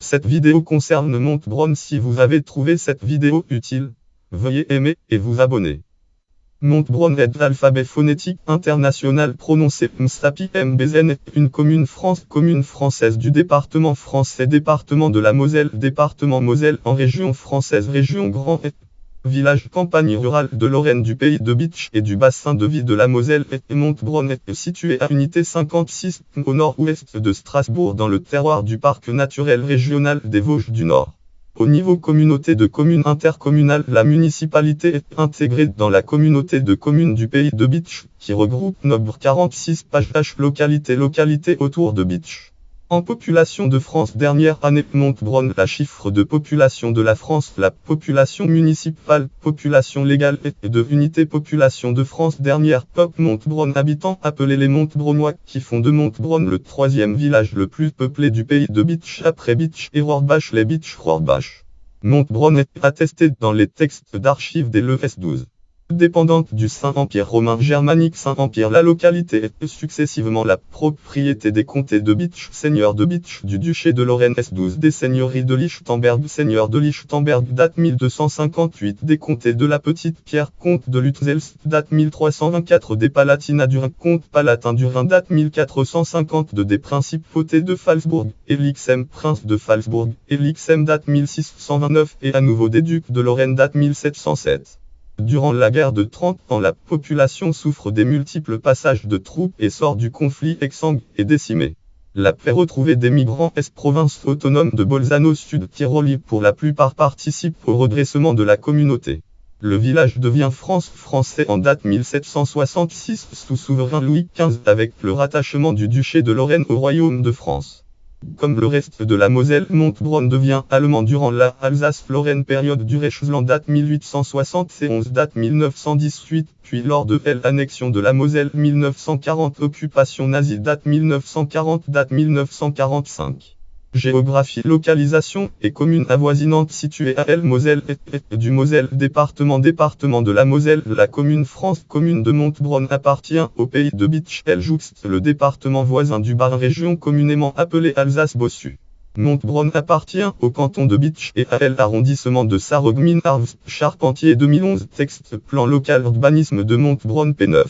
Cette vidéo concerne Montbronn. Si vous avez trouvé cette vidéo utile, veuillez aimer et vous abonner. Montbronn est l'alphabet phonétique international prononcé Mstapi Mbzen est une commune française du département français département de la Moselle Moselle en région française région Grand Est. Village campagne rurale de Lorraine du pays de Bitche et du bassin de vie de la Moselle et Montbronn est situé à unité 56 au nord-ouest de Strasbourg dans le terroir du parc naturel régional des Vosges du Nord. Au niveau communauté de communes intercommunales, la municipalité est intégrée dans la communauté de communes du pays de Bitche, qui regroupe nombre 46 PH localités autour de Bitche. En population de France dernière année, Montbronn, la chiffre de population de la France, la population municipale, population légale et de unité population de France dernière, peuple Montbronn habitants appelés les Montbronnois, qui font de Montbronn le troisième village le plus peuplé du pays de Bitche après Bitche et Rohrbach les Bitche-Rohrbach. Montbronn est attesté dans les textes d'archives des LES12. Dépendante du Saint-Empire romain germanique Saint-Empire, la localité est successivement la propriété des comtés de Bitche, seigneurs de Bitche, du duché de Lorraine S12, des seigneuries de Lichtenberg, seigneurs de Lichtenberg, date 1258, des comtés de la Petite Pierre, comte de Lutzelst, date 1324, des Palatinats du Rhin, comte palatin du Rhin, date 1452, des principautés de Phalsbourg, Elixem, prince de Phalsbourg, Elixem, date 1629, et à nouveau des ducs de Lorraine, date 1707. Durant la guerre de 30 ans, la population souffre des multiples passages de troupes et sort du conflit exsangue et décimée. La paix retrouvée des migrants est-province autonome de Bolzano Sud-Tyrol pour la plupart participe au redressement de la communauté. Le village devient français en date 1766 sous souverain Louis XV avec le rattachement du duché de Lorraine au royaume de France. Comme le reste de la Moselle, Montbronn devient allemand durant la Alsace-Lorraine période du Reichsland date 1871 date 1918, puis lors de l'annexion de la Moselle 1940 occupation nazie date 1940 date 1945. Géographie, localisation et communes avoisinantes situées à Moselle et du Moselle département de la Moselle. La commune commune de Montbronn appartient au pays de Bitche. Elle jouxte le département voisin du Bas région communément appelée Alsace-Bossu. Montbronn appartient au canton de Bitche et à l'arrondissement de Sarreguemines-Arves. Charpentier 2011. Texte plan local urbanisme de Montbronn P9.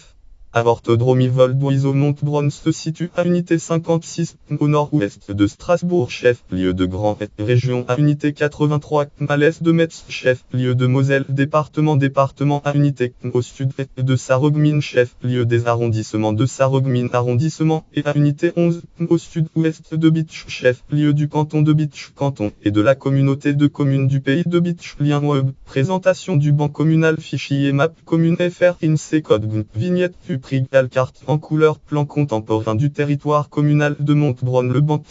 Avortodromie Vol-d'Oiseau. Montbronn se situe à unité 56 au nord-ouest de Strasbourg, chef-lieu de Grand Est, région à unité 83 à l'est de Metz, chef-lieu de Moselle, département à unité au sud est de Sarreguemines, chef-lieu des arrondissements de Sarreguemines arrondissement et à unité 11 au sud-ouest de Bitche, chef-lieu du canton de Bitche, canton et de la communauté de communes du pays de Bitche. Lien web, présentation du banc communal, fichier map commune FR INSEE code vignette prix carte en couleur plan contemporain du territoire communal de Montbronn. Le banc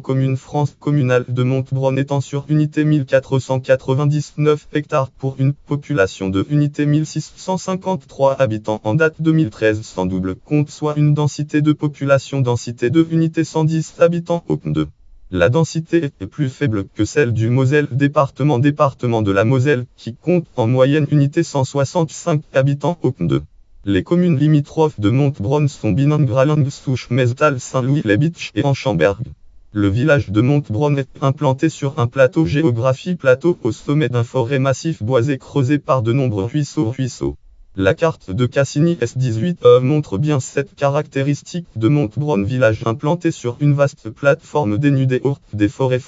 commune France communale de Montbronn étant sur unité 1499 hectares pour une population de unité 1653 habitants en date 2013 sans double compte, soit une densité de population densité de unité 110 habitants au 2. La densité est plus faible que celle du Moselle département de la Moselle qui compte en moyenne unité 165 habitants au 2. Les communes limitrophes de Montbronn sont Binangraland, Souche, Mestal, Saint-Louis-les-Bitches et Anchamberg. Le village de Montbronn est implanté sur un plateau géographie plateau au sommet d'un forêt massif boisé creusé par de nombreux ruisseaux. La carte de Cassini S18 montre bien cette caractéristique de Montbronn, village implanté sur une vaste plateforme dénudée hors des forêts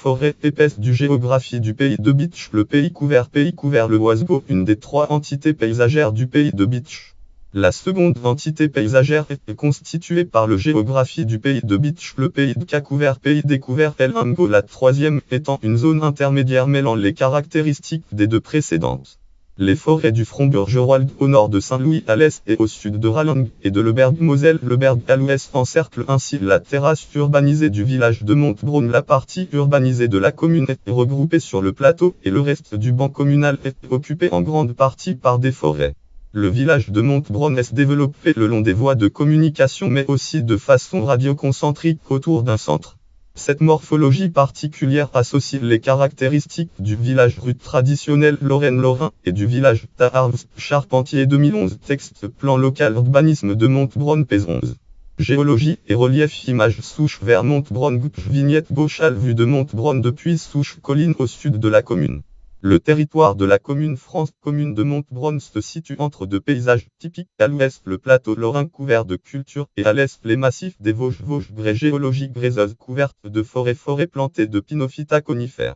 épaisses du géographie du pays de Bitche. Le pays couvert le Oisgo, une des trois entités paysagères du pays de Bitche. La seconde entité paysagère est constituée par le géographie du pays de Bitche, le pays de Cacouvert, pays découvert Elhamgo, la troisième étant une zone intermédiaire mêlant les caractéristiques des deux précédentes. Les forêts du front Burgerwald au nord de Saint-Louis à l'est et au sud de Ralang et de Leberg-Moselle, Leberg à l'ouest encerclent ainsi la terrasse urbanisée du village de Montbronn. La partie urbanisée de la commune est regroupée sur le plateau et le reste du banc communal est occupé en grande partie par des forêts. Le village de Montbronn est développé le long des voies de communication mais aussi de façon radioconcentrique autour d'un centre. Cette morphologie particulière associe les caractéristiques du village rude traditionnel Lorraine-Lorrain et du village Taharves. Charpentier 2011. Texte plan local urbanisme de Montbronn P11. Géologie et relief. Image souche vers Montbronn. Vignette Beauchal. Vue de Montbronn depuis souche colline au sud de la commune. Le territoire de la commune commune de Montbronn se situe entre deux paysages typiques. À l'ouest, le plateau lorrain couvert de cultures et à l'est, les massifs des Vosges. Grès géologie gréseuse couverte de forêts plantées de pinophyta conifères.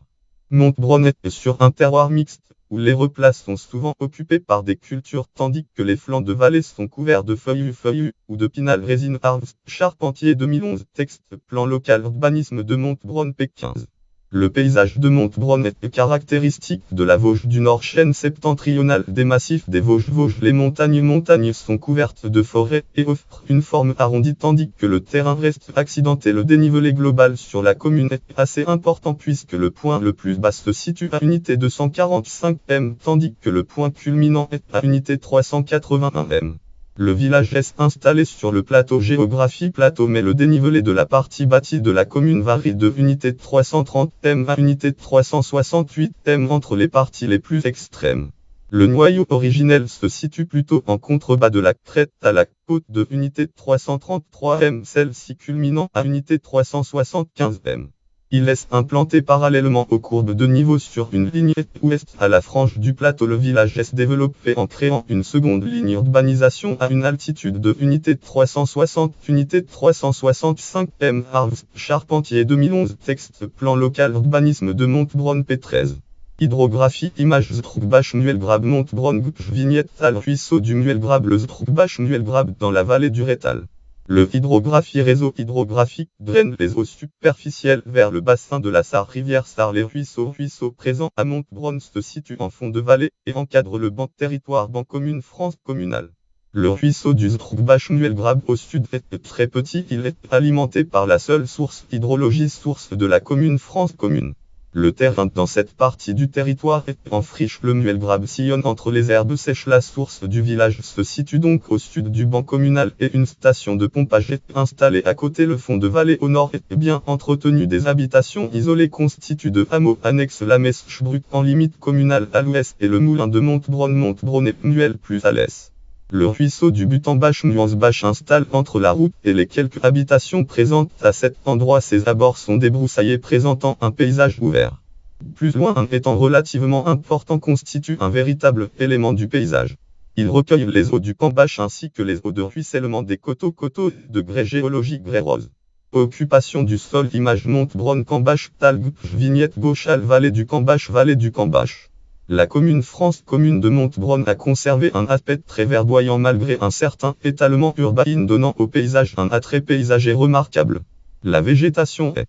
Montbronn est sur un terroir mixte, où les replaces sont souvent occupés par des cultures tandis que les flancs de vallée sont couverts de feuillus ou de pinal résine arbres. Charpentier 2011. Texte plan local urbanisme de Montbronn P15. Le paysage de Montbronn est caractéristique de la Vosges du Nord, chaîne septentrionale des massifs des Vosges. Les montagnes sont couvertes de forêts et offrent une forme arrondie tandis que le terrain reste accidenté. Le dénivelé global sur la commune est assez important puisque le point le plus bas se situe à unité 245 m tandis que le point culminant est à unité 381 m. Le village est installé sur le plateau géographie plateau mais le dénivelé de la partie bâtie de la commune varie de unité 330 m à unité 368 m entre les parties les plus extrêmes. Le noyau originel se situe plutôt en contrebas de la crête à la côte de unité 333 m, celle-ci culminant à unité 375 m. Il est implanté parallèlement aux courbes de niveau sur une ligne ouest à la frange du plateau. Le village est développé en créant une seconde ligne d'urbanisation à une altitude de unité 360, unité 365 m. Charpentier 2011. Texte plan local urbanisme de Montbronn P13. Hydrographie. Image Strugbach Muelgrab Montbronn. Vignette al ruisseau du Muelgrab. Le Strugbach Muelgrab dans la vallée du Rétal. Le réseau hydrographique draine les eaux superficielles vers le bassin de la Sarre rivière Sarre. Les ruisseaux présents à Montbronn se situent en fond de vallée et encadrent le banc territoire banc commune France communale. Le ruisseau du Strugbach Muelgrab au sud est très petit, il est alimenté par la seule source hydrologique source de la commune France commune. Le terrain dans cette partie du territoire est en friche. Le Muelgrab sillonne entre les herbes sèches. La source du village se situe donc au sud du banc communal et une station de pompage est installée à côté. Le fond de vallée au nord est bien entretenu. Des habitations isolées constituent de hameaux annexes. La Meschbrück en limite communale à l'ouest et le moulin de Montbronn et Muel plus à l'est. Le ruisseau du Butenbach Nuansbach installe entre la route et les quelques habitations présentes à cet endroit. Ses abords sont débroussaillés présentant un paysage ouvert. Plus loin, un étang relativement important constitue un véritable élément du paysage. Il recueille les eaux du Cambach ainsi que les eaux de ruissellement des coteaux de grès géologique grès rose. Occupation du sol. Image Montbronn Cambach Tal. Vignette Beauchal vallée du Cambach. La commune commune de Montbronn a conservé un aspect très verdoyant malgré un certain étalement urbain donnant au paysage un attrait paysager remarquable. La végétation est